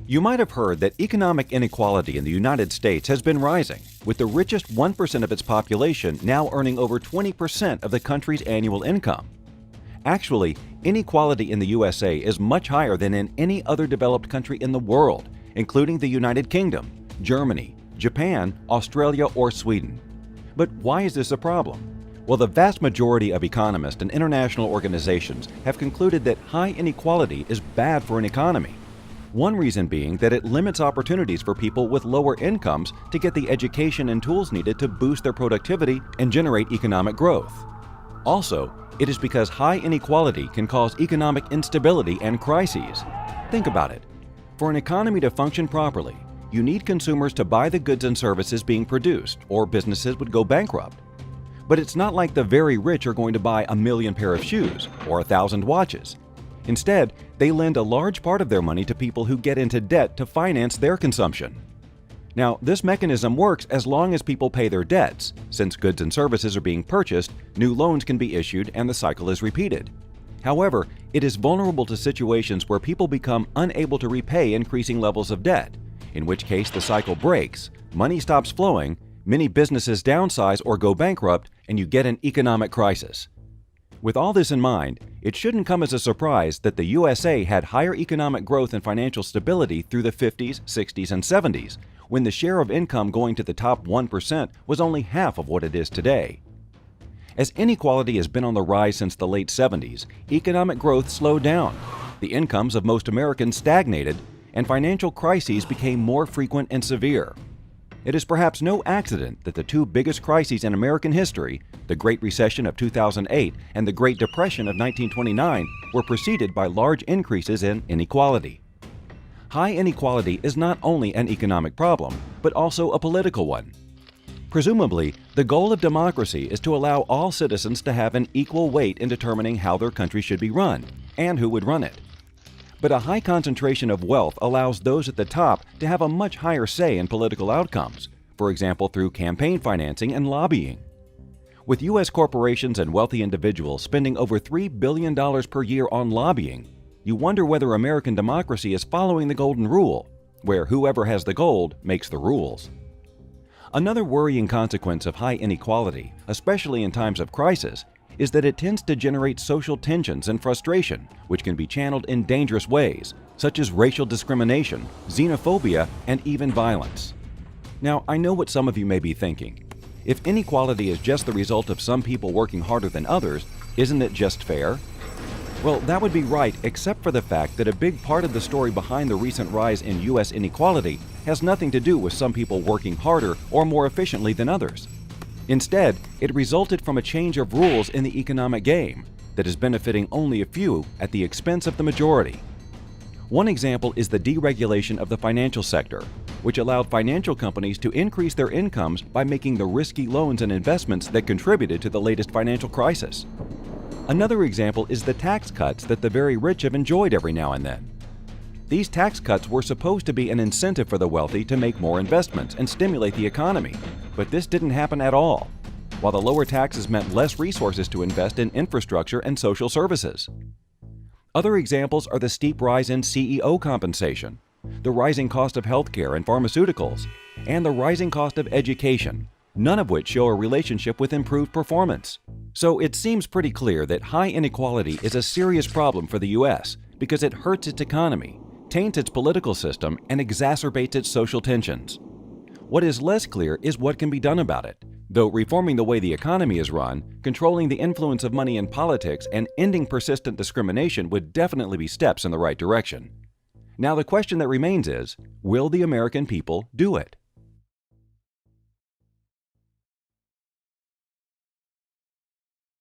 You might have heard that economic inequality in the United States has been rising, with the richest 1% of its population now earning over 20% of the country's annual income. Actually, inequality in the USA is much higher than in any other developed country in the world, including the United Kingdom, Germany, Japan, Australia, or Sweden. But why is this a problem? Well, the vast majority of economists and international organizations have concluded that high inequality is bad for an economy. One reason being that it limits opportunities for people with lower incomes to get the education and tools needed to boost their productivity and generate economic growth. Also, it is because high inequality can cause economic instability and crises. Think about it. For an economy to function properly, you need consumers to buy the goods and services being produced, or businesses would go bankrupt. But it's not like the very rich are going to buy 1 million pair of shoes or 1,000 watches. Instead, they lend a large part of their money to people who get into debt to finance their consumption. Now, this mechanism works as long as people pay their debts. Since goods and services are being purchased, new loans can be issued and the cycle is repeated. However, it is vulnerable to situations where people become unable to repay increasing levels of debt, in which case the cycle breaks, money stops flowing, many businesses downsize or go bankrupt, and you get an economic crisis. With all this in mind, it shouldn't come as a surprise that the USA had higher economic growth and financial stability through the 50s, 60s, and 70s, when the share of income going to the top 1% was only half of what it is today. As inequality has been on the rise since the late 70s, economic growth slowed down, the incomes of most Americans stagnated, and financial crises became more frequent and severe. It is perhaps no accident that the two biggest crises in American history, the Great Recession of 2008 and the Great Depression of 1929, were preceded by large increases in inequality. High inequality is not only an economic problem, but also a political one. Presumably, the goal of democracy is to allow all citizens to have an equal weight in determining how their country should be run and who would run it. But a high concentration of wealth allows those at the top to have a much higher say in political outcomes, for example through campaign financing and lobbying. With U.S. corporations and wealthy individuals spending over $3 billion per year on lobbying, you wonder whether American democracy is following the golden rule, where whoever has the gold makes the rules. Another worrying consequence of high inequality, especially in times of crisis, is that it tends to generate social tensions and frustration, which can be channeled in dangerous ways, such as racial discrimination, xenophobia, and even violence. Now, I know what some of you may be thinking. If inequality is just the result of some people working harder than others, isn't it just fair? Well, that would be right, except for the fact that a big part of the story behind the recent rise in U.S. inequality has nothing to do with some people working harder or more efficiently than others. Instead, it resulted from a change of rules in the economic game that is benefiting only a few at the expense of the majority. One example is the deregulation of the financial sector, which allowed financial companies to increase their incomes by making the risky loans and investments that contributed to the latest financial crisis. Another example is the tax cuts that the very rich have enjoyed every now and then. These tax cuts were supposed to be an incentive for the wealthy to make more investments and stimulate the economy, but this didn't happen at all, while the lower taxes meant less resources to invest in infrastructure and social services. Other examples are the steep rise in CEO compensation, the rising cost of healthcare and pharmaceuticals, and the rising cost of education, none of which show a relationship with improved performance. So it seems pretty clear that high inequality is a serious problem for the U.S. because it hurts its economy, taints its political system, and exacerbates its social tensions. What is less clear is what can be done about it, though reforming the way the economy is run, controlling the influence of money in politics, and ending persistent discrimination would definitely be steps in the right direction. Now the question that remains is, will the American people do it?